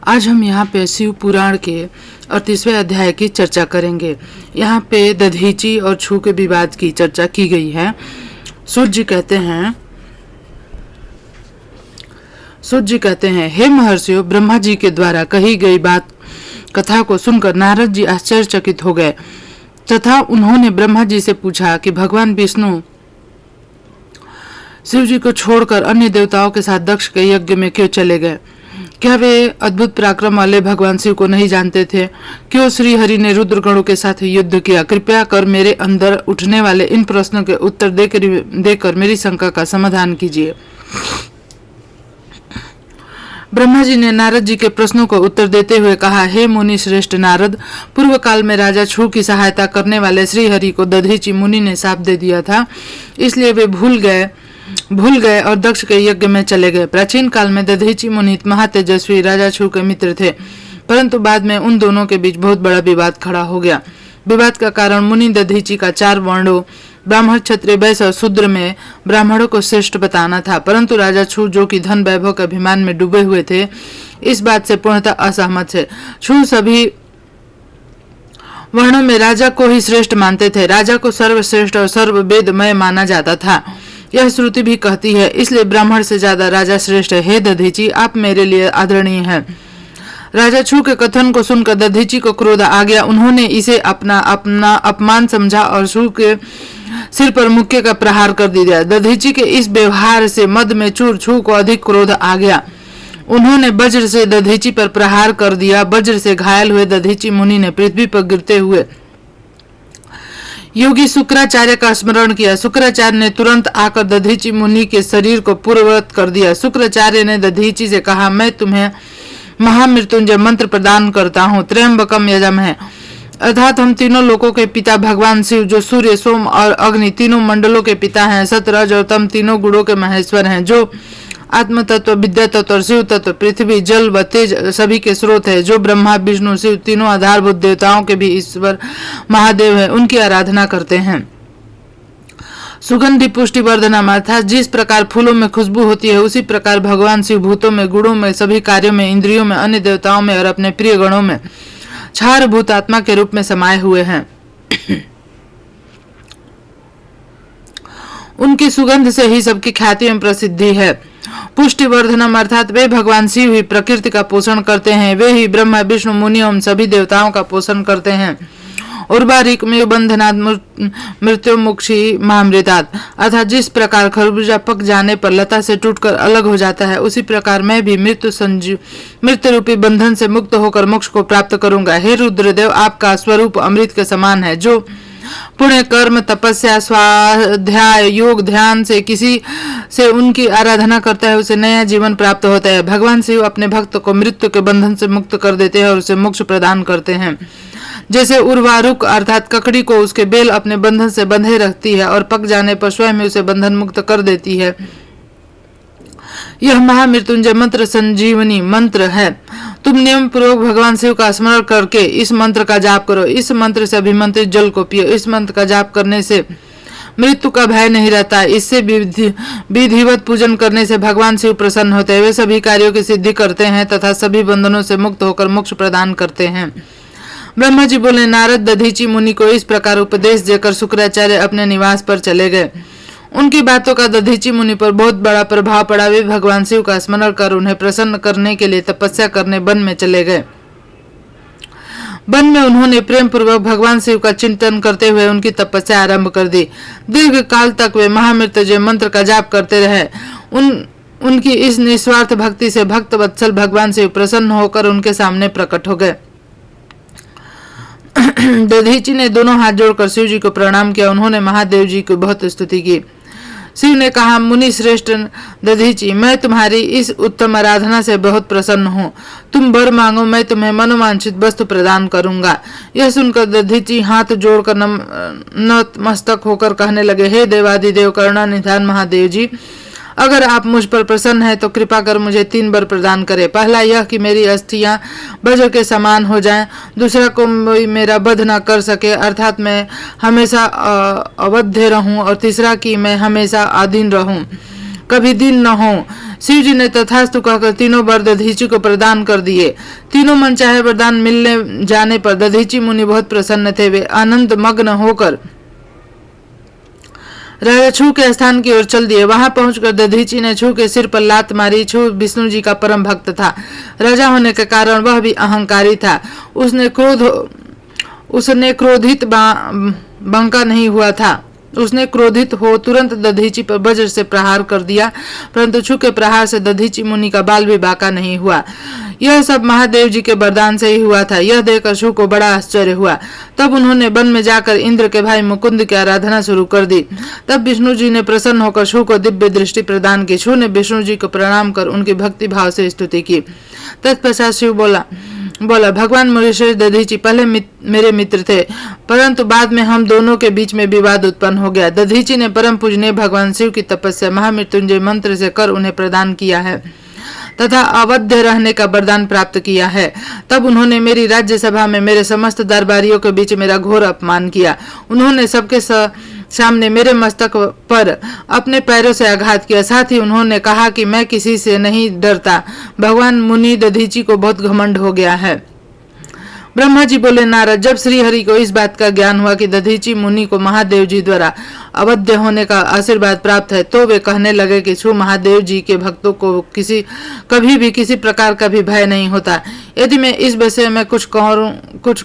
आज हम यहाँ पे शिव पुराण के 38वें अध्याय की चर्चा करेंगे। यहाँ पे दधीची और छू के विवाद की चर्चा की गई है। सूर्य जी कहते हैं, हे महर्षियों, ब्रह्मा जी के द्वारा कही गई बात कथा को सुनकर नारद जी आश्चर्यचकित हो गए तथा उन्होंने ब्रह्मा जी से पूछा कि भगवान विष्णु शिव जी को छोड़कर अन्य देवताओं के साथ दक्ष के यज्ञ में क्यों चले गए? क्या वे अद्भुत पराक्रम वाले भगवान शिव को नहीं जानते थे? क्यों श्री हरि ने रुद्रगणों के साथ युद्ध किया? कृपया कर मेरे अंदर उठने वाले इन प्रश्नों के उत्तर देकर मेरी शंका का समाधान कीजिए। ब्रह्मा जी ने नारद जी के प्रश्नों को उत्तर देते हुए कहा, हे मुनि श्रेष्ठ नारद, पूर्व काल में राजा छू की सहायता करने वाले श्री हरि को दधीची मुनि ने शाप दे दिया था, इसलिए वे भूल गए और दक्ष के यज्ञ में चले गए। प्राचीन काल में दधीची मुनि महातेजस्वी राजा छू के मित्र थे, परंतु बाद में उन दोनों के बीच बहुत बड़ा विवाद खड़ा हो गया। विवाद का कारण मुनि दधीची का 4 वर्णों ब्राह्मण, क्षत्रिय, वैश्य और शूद्र में ब्राह्मणों को श्रेष्ठ बताना था, परंतु राजा छू जो कि धन वैभव के अभिमान में डूबे हुए थे, इस बात से पूर्णतः असहमत थे। छू सभी वर्णों में राजा को ही श्रेष्ठ मानते थे। राजा को सर्वश्रेष्ठ और सर्ववेदमय माना जाता था, यह श्रुति भी कहती है, इसलिए ब्राह्मण से ज्यादा राजा श्रेष्ठ है। हे दधीची, आप मेरे लिए आदरणीय हैं। राजा छू के कथन को सुनकर दधीची को क्रोध आ गया। उन्होंने इसे अपना अपमान समझा और छू के सिर पर मुक्के का प्रहार कर दिया। दधीची के इस व्यवहार से मद में चूर छू को अधिक क्रोध आ गया। उन्होंने वज्र से दधीची पर प्रहार कर दिया। वज्र से घायल हुए दधीची मुनि ने पृथ्वी पर गिरते हुए योगी शुक्राचार्य का स्मरण किया। शुक्राचार्य ने तुरंत आकर दधीची मुनि के शरीर को पूर्ववत कर दिया। शुक्राचार्य ने दधीची से कहा, मैं तुम्हें महामृत्युंजय मंत्र प्रदान करता हूँ। त्र्यंबकम यजामहे, अर्थात हम तीनों लोकों के पिता भगवान शिव, जो सूर्य, सोम और अग्नि तीनों मंडलों के पिता हैं, सत, रज और तम तीनों गुणों के महेश्वर हैं, जो आत्म तत्व, विद्या तत्व और शिव तत्व, पृथ्वी, जल व तेज सभी के स्रोत है, जो ब्रह्मा, विष्णु, शिव तीनों आधारभूत देवताओं के भी ईश्वर महादेव है, उनकी आराधना करते हैं। सुगंधि पुष्टि वर्धनम, अर्थात जिस प्रकार फूलों में खुशबू होती है, उसी प्रकार भगवान शिव भूतों में, गुणों में, सभी कार्यों में, इंद्रियों में, अन्य देवताओं में और अपने प्रिय गणों में क्षार भूत आत्मा के रूप में समाये हुए हैं। उनकी सुगंध से ही सबकी ख्याति एवं प्रसिद्धि है। पुष्टि वर्धनम, अर्थात वे भगवान शिव ही प्रकृति का पोषण करते हैं। वे ही ब्रह्मा, विष्णु, मुनि एवं सभी देवताओं का पोषण करते हैं। उर्वारिक में बंधनात् मृत्यु मुक्षी महामृतात्, अर्थात जिस प्रकार खरबूजा पक जाने पर लता से टूटकर अलग हो जाता है, उसी प्रकार मैं भी मृत्यु रूपी बंधन से मुक्त होकर मोक्ष को प्राप्त करूंगा। हे रुद्रदेव, आपका स्वरूप अमृत के समान है। जो पुण्य कर्म, तपस्या, स्वाध्याय, योग, ध्यान से किसी से उनकी आराधना करता है, उसे नया जीवन प्राप्त होता है। भगवान शिव अपने भक्त को मृत्यु के बंधन से मुक्त कर देते हैं और उसे मोक्ष प्रदान करते हैं। जैसे उर्वारुक अर्थात ककड़ी को उसके बेल अपने बंधन से बंधे रखती है और पक जाने पर स्वयं ही उसे बंधन मुक्त कर देती है, यह महामृत्युंजय मंत्र संजीवनी मंत्र है। तुम नियम पूर्वक भगवान शिव का स्मरण करके इस मंत्र का जाप करो। इस मंत्र से अभिमंत्रित जल को पियो। इस मंत्र का जाप करने से मृत्यु का भय नहीं रहता। इससे विधिवत पूजन करने से भगवान शिव प्रसन्न होते हैं। वे सभी कार्यों की सिद्धि करते हैं तथा सभी बंधनों से मुक्त होकर मोक्ष प्रदान करते हैं। ब्रह्मा जी बोले, नारद दधीची मुनि को इस प्रकार उपदेश देकर शुक्राचार्य अपने निवास पर चले गए। उनकी बातों का दधीची मुनि पर बहुत बड़ा प्रभाव पड़ा। वे भगवान शिव का स्मरण कर उन्हें प्रसन्न करने के लिए तपस्या करने वन में चले गए। वन में उन्होंने प्रेम पूर्वक भगवान शिव का चिंतन करते हुए उनकी तपस्या आरंभ कर दी। दीर्घ काल तक वे महामृत्युंजय मंत्र का जाप करते रहे। उनकी इस निस्वार्थ भक्ति से भक्त वत्सल भगवान शिव प्रसन्न होकर उनके सामने प्रकट हो गए। दधीची ने दोनों हाथ जोड़कर शिव जी को प्रणाम किया। उन्होंने महादेव जी की बहुत स्तुति की। शिव ने कहा, मुनि श्रेष्ठ दधीची, मैं तुम्हारी इस उत्तम आराधना से बहुत प्रसन्न हूँ। तुम वर मांगो, मैं तुम्हें मनोवांछित वस्तु प्रदान करूंगा। यह सुनकर दधीची हाथ जोड़कर नतमस्तक होकर कहने लगे, हे देवादिदेव करुणा निधान महादेव जी, अगर आप मुझ पर प्रसन्न हैं तो कृपा कर मुझे 3 वर प्रदान करें। पहला यह कि मेरी अस्थियां वज्र के समान हो जाएं। दूसरा, कोई मेरा वध न कर सके, अर्थात मैं हमेशा अवध्य रहूं। और तीसरा कि मैं हमेशा अधीन रहूं। कभी दिन न हो। शिव जी ने तथास्तु कहकर तीनों वर दधीची को प्रदान कर दिए। तीनों मनचाहे वरदान मिलने जाने पर दधीची मुनि बहुत प्रसन्न थे। वे आनंद मग्न होकर राजा छू के स्थान की ओर चल दिए। वहां पहुंचकर दधीची ने छू के सिर पर लात मारी। छू विष्णु जी का परम भक्त था। राजा होने के कारण वह भी अहंकारी था। उसने क्रोधित बंका नहीं हुआ था। उसने क्रोधित हो तुरंत दधीची पर वज्र से प्रहार कर दिया, परंतु छू के प्रहार से दधीची मुनि का बाल भी बांका नहीं हुआ। यह सब महादेव जी के वरदान से ही हुआ था। यह देखकर छू को बड़ा आश्चर्य हुआ। तब उन्होंने वन में जाकर इंद्र के भाई मुकुंद की आराधना शुरू कर दी। तब विष्णु जी ने प्रसन्न होकर छू को दिव्य दृष्टि प्रदान की। छू ने विष्णु जी को प्रणाम कर उनकी भक्ति भाव से स्तुति की। तत्पश्चात शिव बोला, भगवान मृषेश दधीची पहले मेरे मित्र थे, परंतु बाद में हम दोनों के बीच में विवाद उत्पन्न हो गया। दधीची ने परम पूजनीय भगवान शिव की तपस्या महामृत्युंजय मंत्र से कर उन्हें प्रदान किया है तथा अवध्य रहने का वरदान प्राप्त किया है। तब उन्होंने मेरी राज्यसभा में मेरे समस्त दरबारियों के बीच मेरा घोर अपमान किया। उन्होंने सबके सामने मेरे मस्तक पर अपने पैरों से आघात किया। साथ ही उन्होंने कहा कि मैं किसी से नहीं डरता। भगवान मुनि दधीची को बहुत घमंड हो गया है। ब्रह्मा जी बोले, नारद, जब श्री हरि को इस बात का ज्ञान हुआ कि दधीची मुनि को महादेव जी द्वारा अवध्य होने का आशीर्वाद प्राप्त है, तो वे कहने लगे कि छू महादेव जी के भक्तों को कभी भी किसी प्रकार का भी भय नहीं होता। यदि मैं इस विषय में कुछ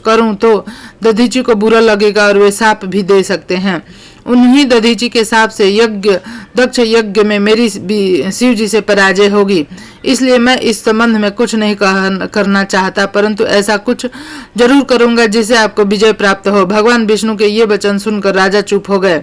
करूं तो दधीची को बुरा लगेगा और वे शाप भी दे सकते हैं। उन्हीं दधीची के साप से दक्ष यज्ञ में मेरी भी शिव जी से पराजय होगी। इसलिए मैं इस संबंध में कुछ नहीं करना चाहता, परंतु ऐसा कुछ जरूर करूंगा जिससे आपको विजय प्राप्त हो। भगवान विष्णु के ये वचन सुनकर राजा चुप हो गए।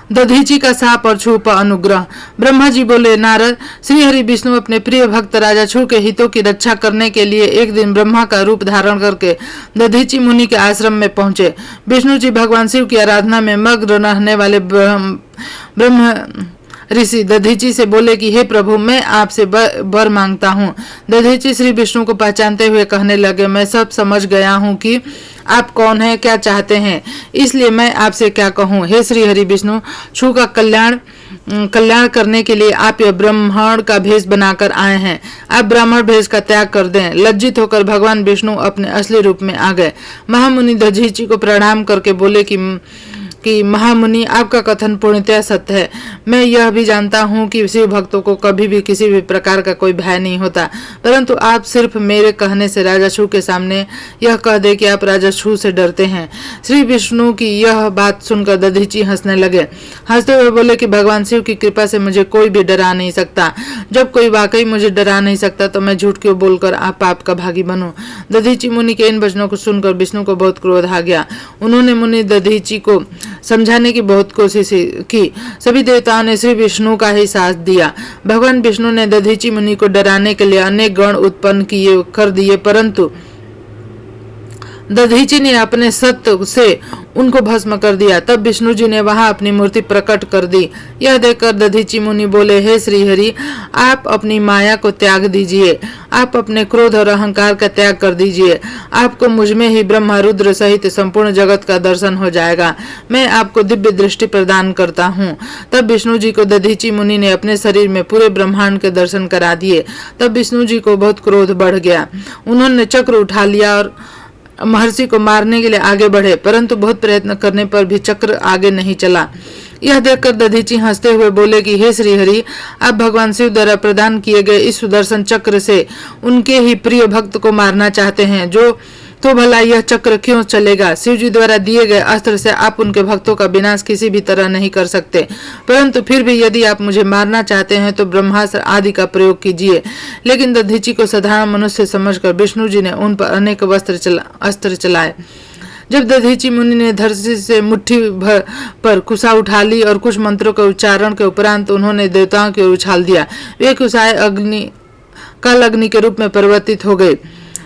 दधीची का शाप और छू पर अनुग्रह। ब्रह्मा जी बोले, नारद, श्री हरि विष्णु अपने प्रिय भक्त राजा छू के हितों की रक्षा करने के लिए एक दिन ब्रह्मा का रूप धारण करके दधीची मुनि के आश्रम में पहुंचे। विष्णु जी भगवान शिव की आराधना में मग्न रहने वाले ब्रह्म ऋषि दधीची से बोले कि हे प्रभु, मैं आपसे वर मांगता हूँ। दधीची श्री विष्णु को पहचानते हुए कहने लगे, मैं सब समझ गया हूँ कि आप कौन हैं, क्या चाहते हैं, इसलिए मैं आपसे क्या कहूँ। हे श्री हरि विष्णु, छू का कल्याण करने के लिए आप यह ब्राह्मण का भेष बनाकर आए हैं। आप ब्राह्मण भेष का त्याग कर दें। लज्जित होकर भगवान विष्णु अपने असली रूप में आ गए। महामुनि दधीची को प्रणाम करके बोले कि महामुनि, आपका कथन पूर्णतया सत्य है। मैं यह भी जानता हूँ कि शिव भक्तों को कभी भी किसी भी प्रकार का कोई भय नहीं होता, परंतु आप सिर्फ मेरे कहने से राजा छू के सामने यह कह दे कि आप राजा छू से डरते हैं। श्री विष्णु की यह बात सुनकर दधीची हंसने लगे। हंसते हुए बोले कि भगवान शिव की कृपा से मुझे कोई भी डरा नहीं सकता। जब कोई वाकई मुझे डरा नहीं सकता तो मैं झूठ क्यों बोलकर आप पाप का भागी बनूं। दधीची मुनि के इन वचनों को सुनकर विष्णु को बहुत क्रोध आ गया। उन्होंने मुनि दधीची को समझाने की बहुत कोशिश की। सभी देवताओं ने श्री विष्णु का ही साथ दिया। भगवान विष्णु ने दधीची मुनि को डराने के लिए अनेक गण उत्पन्न कर दिए, परंतु दधीची ने अपने सत्य से उनको भस्म कर दिया। तब विष्णु जी ने वहां अपनी मूर्ति प्रकट कर दी। यह देखकर दधीची मुनि बोले, हे श्री हरि, आप अपनी माया को त्याग दीजिए। आप अपने क्रोध और अहंकार का त्याग कर दीजिए। आपको मुझ में ही ब्रह्मा रुद्र सहित संपूर्ण जगत का दर्शन हो जाएगा। मैं आपको दिव्य दृष्टि प्रदान करता हूँ। तब विष्णु जी को दधीची मुनि ने अपने शरीर में पूरे ब्रह्मांड के दर्शन करा दिए। तब विष्णु जी को बहुत क्रोध बढ़ गया। उन्होंने चक्र उठा लिया और महर्षि को मारने के लिए आगे बढ़े, परंतु बहुत प्रयत्न करने पर भी चक्र आगे नहीं चला। यह देखकर दधीची हंसते हुए बोले कि हे श्री हरि, आप भगवान शिव द्वारा प्रदान किए गए इस सुदर्शन चक्र से उनके ही प्रिय भक्त को मारना चाहते हैं। तो भला यह चक्र क्यों चलेगा? शिव जी द्वारा दिए गए अस्त्र से आप उनके भक्तों का विनाश किसी भी तरह नहीं कर सकते, परंतु फिर भी यदि आप मुझे मारना चाहते हैं तो ब्रह्मास्त्र आदि का प्रयोग कीजिए। लेकिन दधीची को साधारण मनुष्य समझकर विष्णु जी ने उन पर अनेक अस्त्र चलाए। जब दधीची मुनि ने धरती से मुट्ठी भर पर कुशा उठा ली और कुछ मंत्रों के उच्चारण के उपरांत उन्होंने देवताओं की ओर उछाल दिया। वे कुशाएं काल अग्नि के रूप में परिवर्तित हो गए,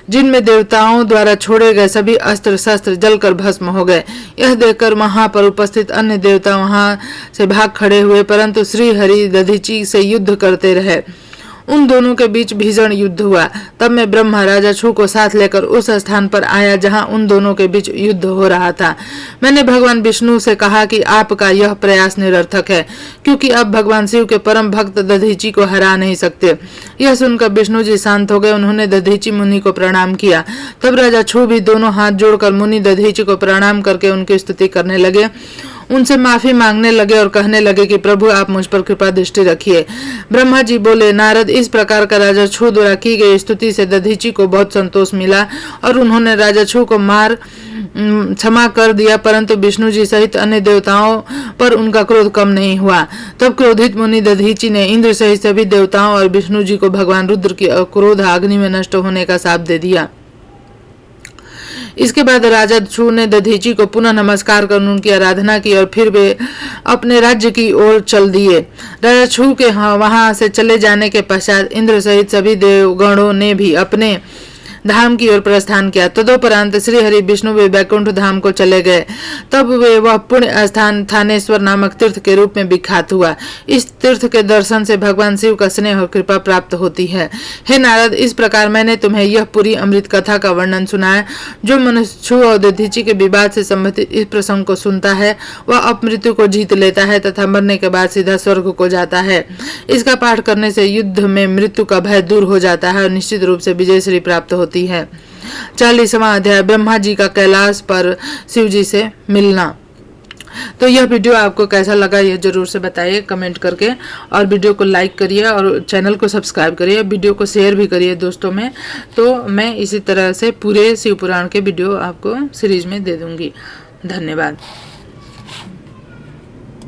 जिनमें देवताओं द्वारा छोड़े गए सभी अस्त्र शस्त्र जलकर भस्म हो गए। यह देखकर वहां पर उपस्थित अन्य देवता वहां से भाग खड़े हुए, परंतु श्री हरि दधीची से युद्ध करते रहे। उन दोनों के बीच भीषण युद्ध हुआ। तब मैं ब्रह्मा राजा छू को साथ लेकर उस स्थान पर आया जहां उन दोनों के बीच युद्ध हो रहा था। मैंने भगवान विष्णु से कहा कि आपका यह प्रयास निरर्थक है, क्योंकि अब भगवान शिव के परम भक्त दधीची को हरा नहीं सकते। यह सुनकर विष्णु जी शांत हो गए। उन्होंने दधीची मुनि को प्रणाम किया। तब राजा छू भी दोनों हाथ जोड़कर मुनि दधीची को प्रणाम करके उनकी स्तुति करने लगे, उनसे माफी मांगने लगे और कहने लगे कि प्रभु आप मुझ पर कृपा दृष्टि रखिए। ब्रह्मा जी बोले, नारद, इस प्रकार का राजा छू द्वारा की गई स्तुति से दधीची को बहुत संतोष मिला और उन्होंने राजा छू को मार क्षमा कर दिया, परंतु विष्णु जी सहित अन्य देवताओं पर उनका क्रोध कम नहीं हुआ। तब क्रोधित मुनि दधीची ने इंद्र सहित सभी देवताओं और विष्णु जी को भगवान रुद्र की क्रोध अग्नि में नष्ट होने का शाप दे दिया। इसके बाद राजा छू ने दधीची को पुनः नमस्कार कर उनकी आराधना की और फिर वे अपने राज्य की ओर चल दिए। राजा छू के वहां से चले जाने के पश्चात इंद्र सहित सभी देवगणों ने भी अपने धाम की ओर प्रस्थान किया। तदोपरांत श्री हरि विष्णु वे वैकुंठ धाम को चले गए। तब वे वह पुण्य स्थान थानेश्वर नामक तीर्थ के रूप में विख्यात हुआ। इस तीर्थ के दर्शन से भगवान शिव का स्नेह और कृपा प्राप्त होती है। हे नारद, इस प्रकार मैंने तुम्हें यह पूरी अमृत कथा का वर्णन सुनाया। जो मनुष्य छू और दधीची के विवाद से संबंधित इस प्रसंग को सुनता है वह अपमृत्यु को जीत लेता है तथा मरने के बाद सीधा स्वर्ग को जाता है। इसका पाठ करने से युद्ध में मृत्यु का भय दूर हो जाता है और निश्चित रूप से विजयश्री प्राप्त होती है। 40वां अध्याय, ब्रह्मा जी का कैलाश पर शिव जी से मिलना। तो यह वीडियो आपको कैसा लगा यह जरूर से बताइए कमेंट करके, और वीडियो को लाइक करिए और चैनल को सब्सक्राइब करिए, वीडियो को शेयर भी करिए दोस्तों में। तो मैं इसी तरह से पूरे शिव पुराण के वीडियो आपको सीरीज में दे दूंगी। धन्यवाद।